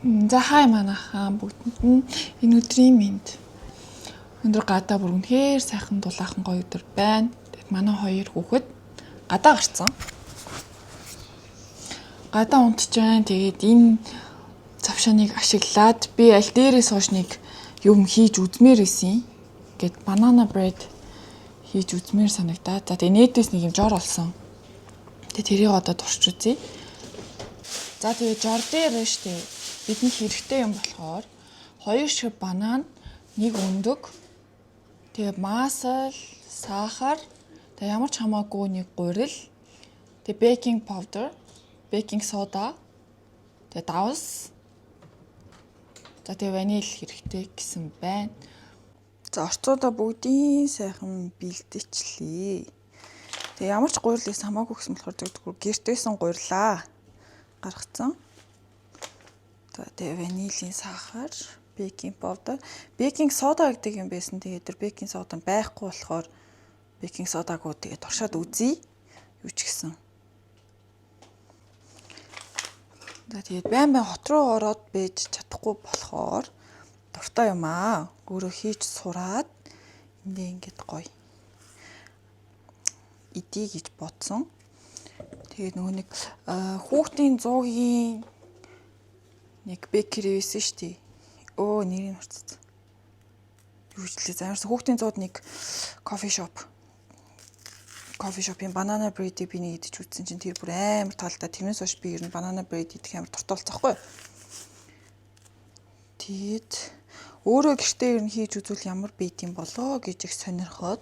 За хай манайхаа бүгдэнд нь энэ өдрийн мэнд. Өндөр гадаа бүр үнэхээр сайхан дулаахан гоё өдөр байна. Тэгэд манай хоёр хүүхэд гадаа гарцсан. Гадаа унтж байна. Тэгээд энэ завшааныг ашиглаад би аль дээрээс хойш нэг юм хийж үзмээр исэн. Гэт банана bread хийж үзмээр санагдаад. За тэгээд нээдээс нэг юм жор олсон. Тэгээд тэрийг одоо турш үзье. За тэгээд жор дээр нь штэ бидний хэрэгтэй юм болохоор 2 шив банан, 1 өндөг, тэгээ маасал, сахар, тэгээ ямар ч хамаагүй нэг гурил, тэгээ baking powder, baking soda, тэгээ давс. За тэгээ ваниль хэрэгтэй гэсэн байна. За орцоодоо бүгдийн сайхан бэлдээчлээ. Тэгээ ямар ч гурилээс хамаагүй гэсэн болохоор зөвхөн гэртээсэн гурилаа гаргацсан. За тэгээ ванилийн сахар, baking powder, baking soda гэдэг юм байсан. Тэгээд тэр baking soda байхгүй болохоор baking soda-гоо тэгээд туршаад үзье. Юу ч гэсэн. За тэгээд байн хот руу ороод бэж чадахгүй болохоор дуртай юм аа. Өөрөө хийж сураад ингээд гоё идий гэж бодсон. Тэгээд нөгөө нэг хүүхдийн 100-ийн нэг бэкери байсан шүү дээ. Өө нэрийг марцсан. Юу ч лээ заамарсан хүүхдийн 100-д нэг кофе шопын банана bread-ийг би нэг идэж үзсэн чинь тэр бүр амар таалтай. Тэрнээс хойш би ер нь банана bread идэх амар дуртай болцсон байхгүй. Тэгээд өөрөө гэртээ ер нь хийж үзвэл ямар байд юм болоо гэж их сонирхоод.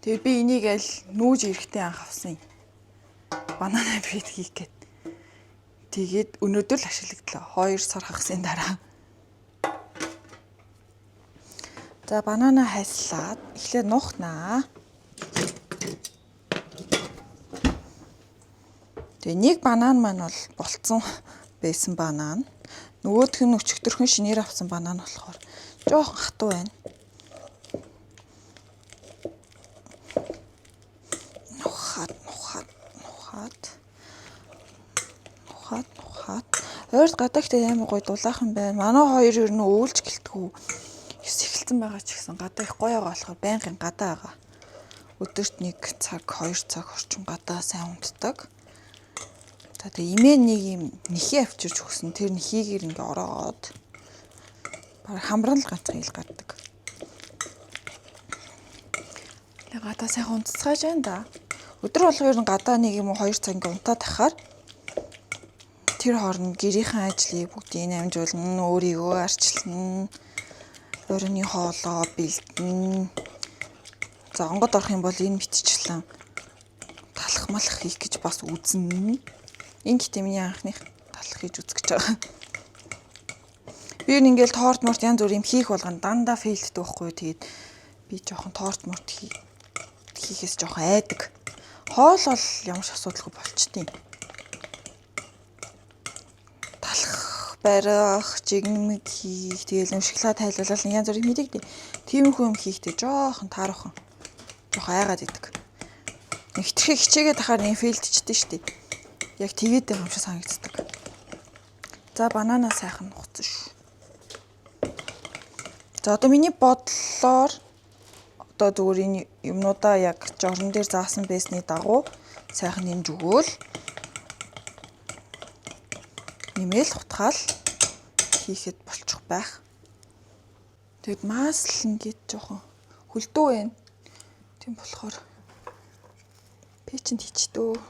Тэгээд би энийг аль нүүж ирэхдээ анх авсан юм. Банана bread хийх гээд. Тэгээд өнөөдөр л ашиглагдлаа. 2 сар хагасны дараа. За банана хайслаад эхлээд нуухнаа. Тэгээ нэг банан маань бол болцсон байсан банан. Нөгөөх нь өчигдөрхөн шинээр авсан банан болохоор жоохон хатуу байна. Нухаад. Ойр гадаагтай амар гоё дулаахан байна. Манай хоёр ер нь өөлж гэлтгүү. Ёс эхэлсэн байгаа ч гэсэн гадаа их гоё байгаа болохоор байнгын гадаа байгаа. Өдөрт 1 цаг, 2 цаг орчим гадаа сайн унтдаг. За тэгээ имээ нэг юм нэхий авчирч өгсөн. Тэр нэхийгээр ингээ ороод бараг хамран л ганцхан ил гаддаг. Тэгээ гадаа сайхан унтцгааж байна да. Өдөр болго ер нь гадаа нэг юм 2 цаг ингээ унтаад тахаар тэр хооронд гэрийнхэн ажлыг бүгдийг амжуулна, өөрийгөө арчилна, өрөөний хоолоо бэлдэнэ. За онгод орох юм бол энэ мэтчлэн талах малах хийх гэж бас үзнэ. Энэ гэдэг миний анхных талах хийж үзэж байгаа. Би ингээл торт морт янз бүр юм хийх болгоно дандаа фейлддэг байхгүй. Тэгээд би жоохон торт морт хийхээс жоохон айдаг. Хоол бол ямар ч асуудалгүй болчтой. Барих, жигнэмэг хийх, тэгэл юм шоколад тайлбарлал янз бүрийн мэдэгдээ. Тиймэрхүү юм хийхдээ жоохон таархан. Жоохон айгаад идэг. Хитрхээ хичээгээд тахаар нэг фейлдчихдээ штэ. Яг тэгээд юм шиг санагддаг. За банана сайхан нухацсан шүү. За одоо миний бодлоор одоо зүгээр энэ юмнуудаа яг жорон дээр заасан байсны дагуу сайхан нэмж өгөөл. Нэмэл хутгаал хийхэд болчих байх. Тэгэд маасл ингээд жоохон хөлдөө байна. Тийм болохоор печэнд хийчдөө.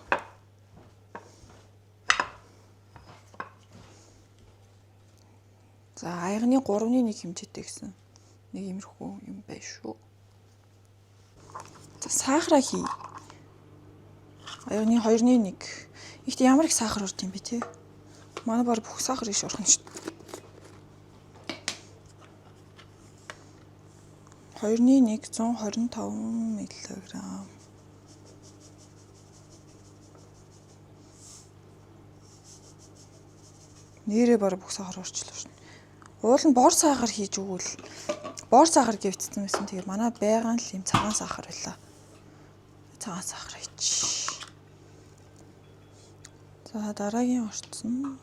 За аягны 3-1 хэмжээтэй гэсэн нэг иймэрхүү юм байна шүү. За сахараа хий. Аягны 2-1. Ихтэй ямар их сахар орд юм бэ те? Манай бар бүх сахар иш орхон шүү дээ. 2-1 125 мг. Нэрээ бар бүх сахар орчлоо шүү. Уул нь бор сахар хийж өгвөл бор сахар гэвчихсэн байсан. Тэгээ манай байгаа нь л юм цагаан сахар байлаа. Цагаан сахар хийч. За дараагийн орцсон.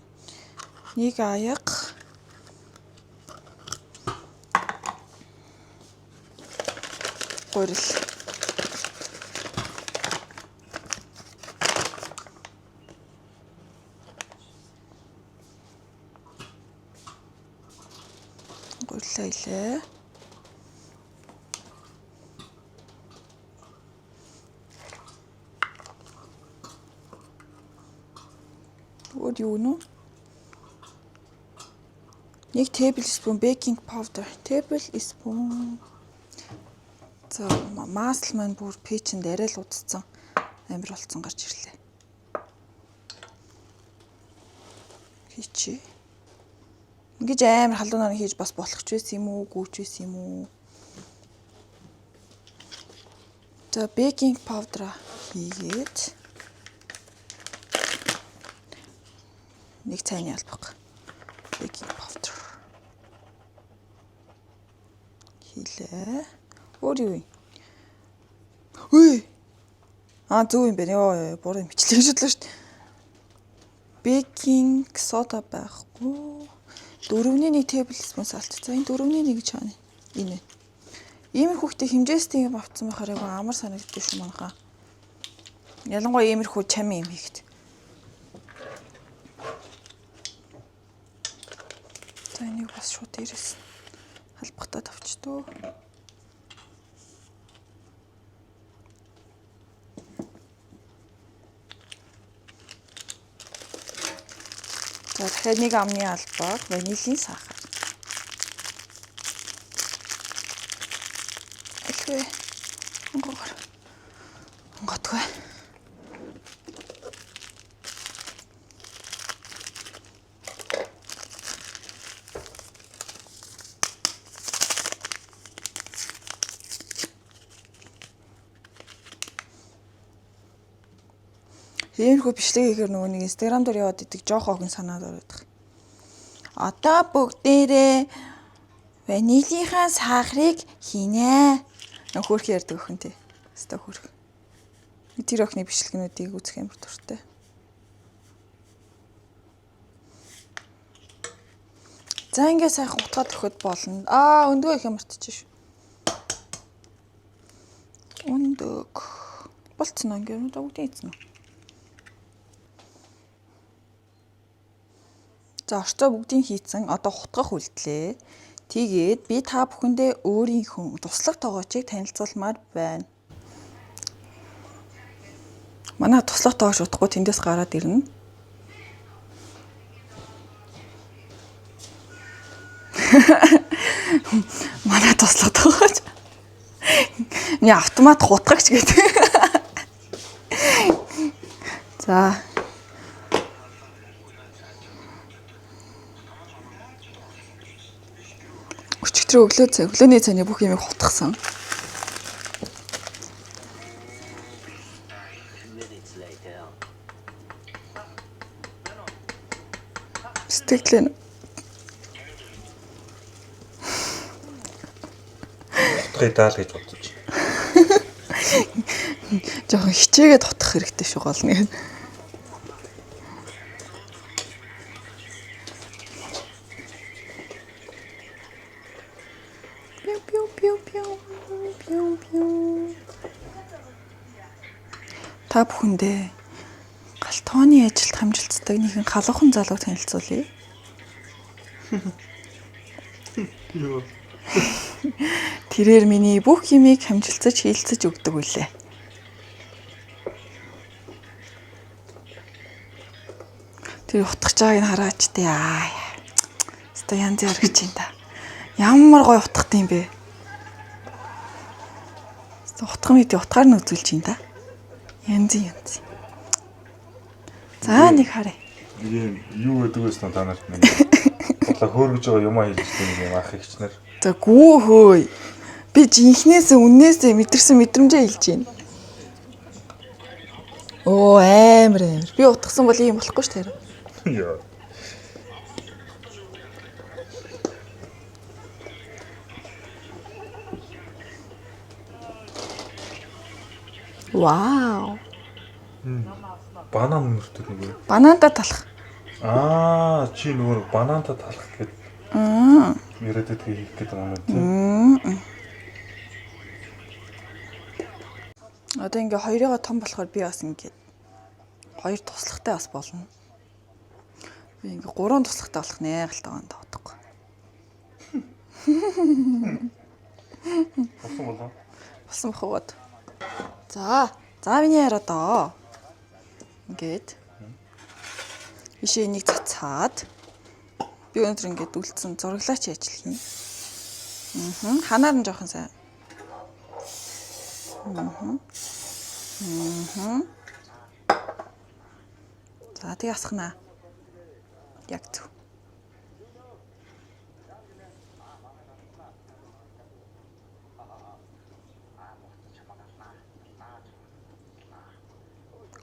Нэг аяга. Гурил. Гурлаа илээ. Өөр юу нэ? Нэг tablespoon baking powder. Tablespoon. За масл маань бүр печэнд арай л удцсан. Амир болцсон гарч ирлээ. Хийчи. Ингэж амар халуунаар хийж бас болох ч байсан юм уу, гүйч байсан юм уу? За baking powder хийгээд нэг цайны албах. Baking powder. Хийлээ. Өөр юу вэ? Хөөе. Зөв юм байна. Йоо, буруу юм бичлээ шүтлээ шүү дээ. Baking soda байхгүй. 4-1 tablespoon салт. За энэ 4-1 гэж хаана? Энэ. Иймэр хүүхдээ хэмжээстэй юм авцсан байхаар айгу амар санагддаг шүү манайхаа. Ялангуяа иймэрхүү чамын юм хийхэд. За энийг бас шууд дээрээс халбахтаа тавчтуу. За дахиад нэг амны албаг, ванилийн сахар. Элвэ. Онготгүй. Иймэрхүү бичлэг хийхээр нөгөө нэг Instagram дээр яваад идэг жоох огийн санаад ороод. Одоо бүгдээрээ ванилийнхаа сахарыг хийнэ. Хөөрхөн ярьдаг өхөн тий. Өстой хөөрхөн. Тэр охины бичлэгнүүдийг үзэх амар дуртай. За ингээ сайхан утгаад өгөхөд болно. Өндгөө их юм мартчих шүү. Өндөг. Болцсон ингээ бүгдийг эзэн. За орцоо бүгдийг хийцэн одоо хутгах үлдлээ. Тэгээд би та бүхэндээ өөрийнхөө туслах тоогоочийг танилцуулмаар байна. Манай туслах тоогооч утгагүй тэндээс гараад ирнэ. Манай туслах тоогооч. Яа автомат хутгагч гэдэг. За өчигдөр өглөөний цайны бүх юмыг хутгасан. Сэтгэлэн. Хутгыг даал гэж бодож. Жохон хичээгээд хутгах хэрэгтэй шүү гол нэг. Та бүхэндээ галтооны ажилд хамжилцдаг нэгэн халуухан залууг танилцуулъя. Тэрээр миний бүх юмыг хамжилцаж хийлцэж өгдөг үлээ. Тэр утгах жааг нь хараач тий. Өстой янз бүр гэж юм да. Ямар гоё утгах юм бэ? Утгах мэт утгаар нь үзүүлж юм да. Янз. За нэг харъя. Юу гэдэг вэ та нарт минь. Бодлоо хөөргөж байгаа юм аа хийж байгаа юм ах ихч нар. За гүү хөөе. Би жинхнээсээ үннээсээ мэдэрсэн мэдрэмжээ хэлж байна. Амар. Би утгасан бол ийм болохгүй ш тэр. Яа. Вау. Банан мөртөг нэг. Бананда талах. Чи нөгөө банаанта талах гээд. Яриад идэх хийх гэдэг юм байна тийм. Одоо ингээ хоёрыгоо том болохоор би бас ингээ хоёр туслахтай бас болно. Би ингээ гурван туслахтай болох нэ галтай байна таахгүй. Болсон болоо. Болсон бохоод. За миний яриа доо. Ингээд. Ишээ энийг цацаад би өнөөдөр ингээд үлдсэн зураглаач ажил хийн. Ханаар нь жоохон сайн. За тэг асахнаа. Яг зөв.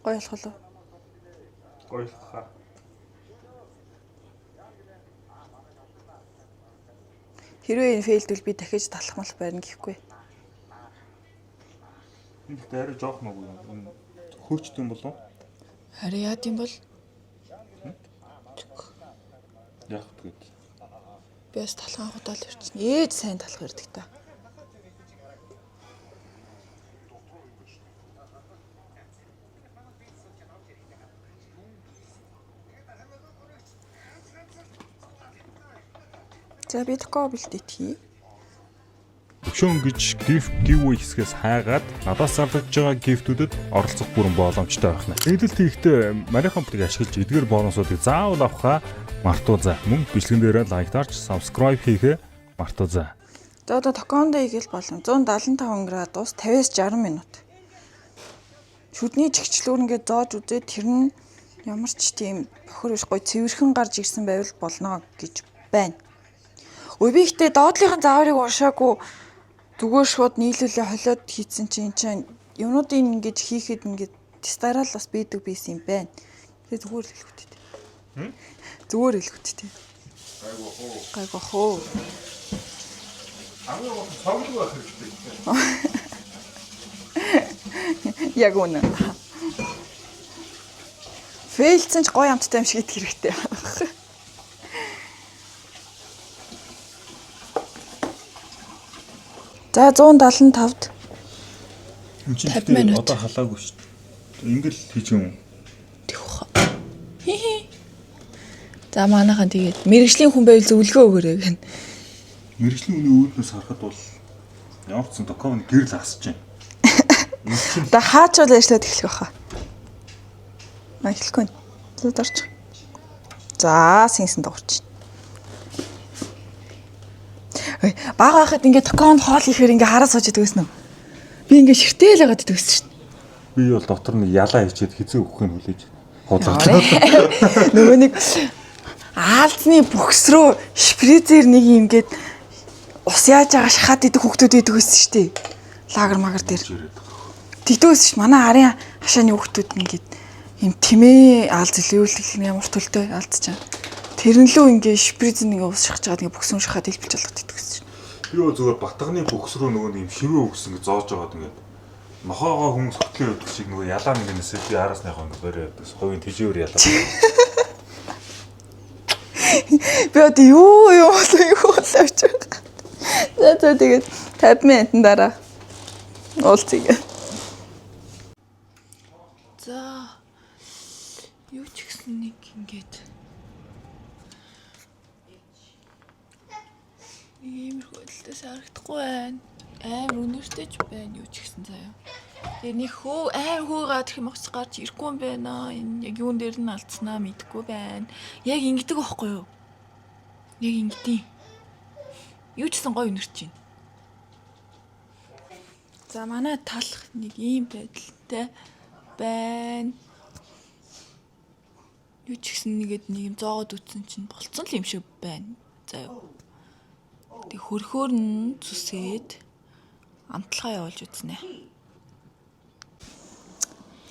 Гоё болох уу? Гоёлхаа. Хэрвээ энэ фейлдвэл би дахиж талах мал байрна гэхгүй. Энэ дээр жоох нэг юм. Хөөчт юм болов? Харин яа гэм бол Яг тэгээд. би бас талхаа худаал явчихна. Ээж сайн талах ирдэг та. За би тэко бэлдээд хий. Өшөөн гэж gift giveaway хэсгээс хайгаад надаас зарлаж байгаа гифтүүдэд оролцох бүрэн боломжтой байна. Эдэлт хийхдээ Марийн хамтыг ашиглаж эдгээр бонусуудыг заавал авахаа мартуузаа. Мөн бичлэгэн дээрээ лайктаарч subscribe хийхээ мартуузаа. За одоо токондо игэл болон 175 градус 50-60 минут. Шүдний чигчлүүр ингээд зоож үзээд тэр нь ямар ч тийм бохор биш гоё цэвэрхэн гарч ирсэн байвал болно гэж байна. Өвөө ихтэй доотлынхын зааврыг уншаагүй зүгээр шууд нийлүүлээ холиод хийцэн чинь юмнуудыг ингэж хийхэд ингээд тестарал бас бийдэг байсан юм байна. Тэгээ зүгээр хэлэхүүт тий. Зүгээр хэлэхүүт тий. Гайгүй хоо. Амгаа цоглог байх хэрэгтэй. Яг үнэ. Фейлцэн ч гоё амттай юм шиг идэх хэрэгтэй. За 175-д. Энд чинь 50 минут. одоо халаагүй шүү дээ. Ингээл хийж юм. Тэгэх. За манайхан тэгээд мэрэгжлийн хүн байвал зөвлөгөө өгөөрэй гэн. Мэргэжлийн үний үүднээс харахад бол ямар ч сан токон гэрэл асч байна. За хаач бол ажиллаад эхлэх байхаа. Эхлэхгүй. Зүд орч. За синсэн дуурч. Бага байхад ингээд токонд хоол ихээр ингээд хараа сууж идэг байсан уу? Би ингээд ширтэл байгаад идэг байсан шүү дээ. Би бол дотор нь ялаа хийчихэд хизээ өгөхийг хүлээж хоолгож. Нөгөө нэг аалзны бүхс рүү шприцээр нэг ингээд ус яаж байгаа шахаад идэх хүмүүс идэг байсан шүү дээ. Лагер магар дээр. Тэгдэг байсан шүү. Манай арын хашааны хүмүүс ингээд юм тэмээ аалз илүүлэх ямар төлтөө алдчихаа. Тэрнлүү ингээ шприц нэг ус шахаж байгаа ингээ бүкс уншихад хэлбэлж болгоод идэх гэсэн. Би зүгээр батганы бүкс рүү нөгөө юм ширээ өгс ингээ зоож байгаад ингээ нохоогоо хүмүүс хөтлөө өгдөг шиг нөгөө ялаа нэг нэсээ би араас нэг ингээ бороо яддаг. Хойгийн тэжээвэр ялаа. Би одоо юу болооч. За тэгээд 50 минутын дараа уулзъя. За юу ч гэсэн нэг ингээд иймэрхүү хөдөлтөөс харагдахгүй байна. Амар өнөртэйч байна юу ч гэсэн заяа. Тэгээ нэг амар хөөгаад их мохц гарч ирэхгүй юм байна. Энэ яг юун дээр нь алдснаа мэдэхгүй байна. Яг ингэдэг байхгүй юу? Яг ингэдэм. Юу ч гэсэн гоё өнөрч байна. За манай талах нэг ийм байдалтай байна. Юу ч гэсэн нэгэд нэг юм зоогод үтсэн чинь болцсон л юм шиг байна. Заяа. Тэг хөрхөөр нь зүсээд амтлахаа явуулж үзнэ.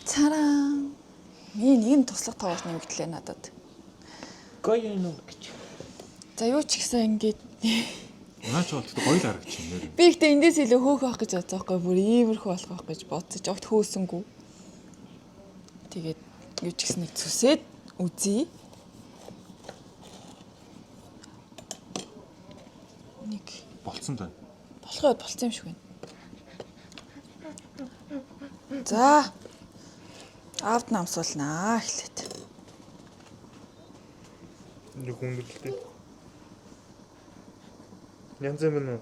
Цараа. Миний нэг нь туслах тоогоос нэмэгдлээ надад. Гоё юм уу гэж. За юу ч гэсэн ингээд Наач бол тэгт гоё л харагч юм нэр. би ихтэй эндээс илүү хөөх байх гэж бодсон байхгүй бүр иймэрхүү болох байх гэж бодсоч огт хөөсөнгүү. Тэгээд юу ч гэсэн нэг зүсээд үзье. Нэг Болцсон тань. болохоо болцсон юм шиг байна. За. Аавд намсуулнаа эхлээд. Нэг хүндлээ. Янз бүрийн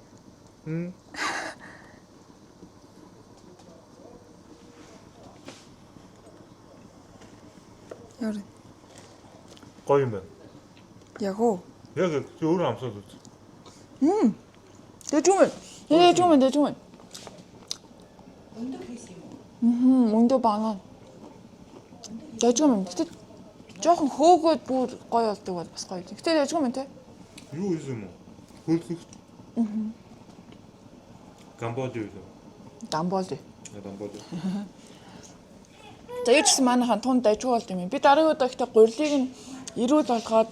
Яа. гоё юм байна. Яг уу. Яг өөрөө амсаад үз. Дэжүүмэн. Дэжүүмэн. Өндөр хийсэн юм уу? Мөндө банан. Дэжүүмэн. Гэтэ жоохон хөөгөөд бүр гоё болдог бол бас гоё. Гэтэ дэжүүмэн те. Юу хийсэн юм уу? Хөлсөх. Камбож юу хийсэн? Дамболд. Камбож. За ээжсэн манайхан тунд дайжгүй болд юм. Би дараагийн удаа ихтэй гурилыг нь ирүүл болгоод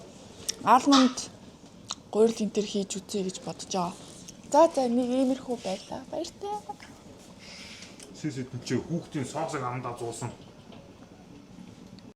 аалманд гурил энэ төр хийж үзье гэж бодож байгаа. За нэг иймэрхүү байлаа. Баяртай. Сэсэд чи хүүхдийн соосыг амдаа зуусан.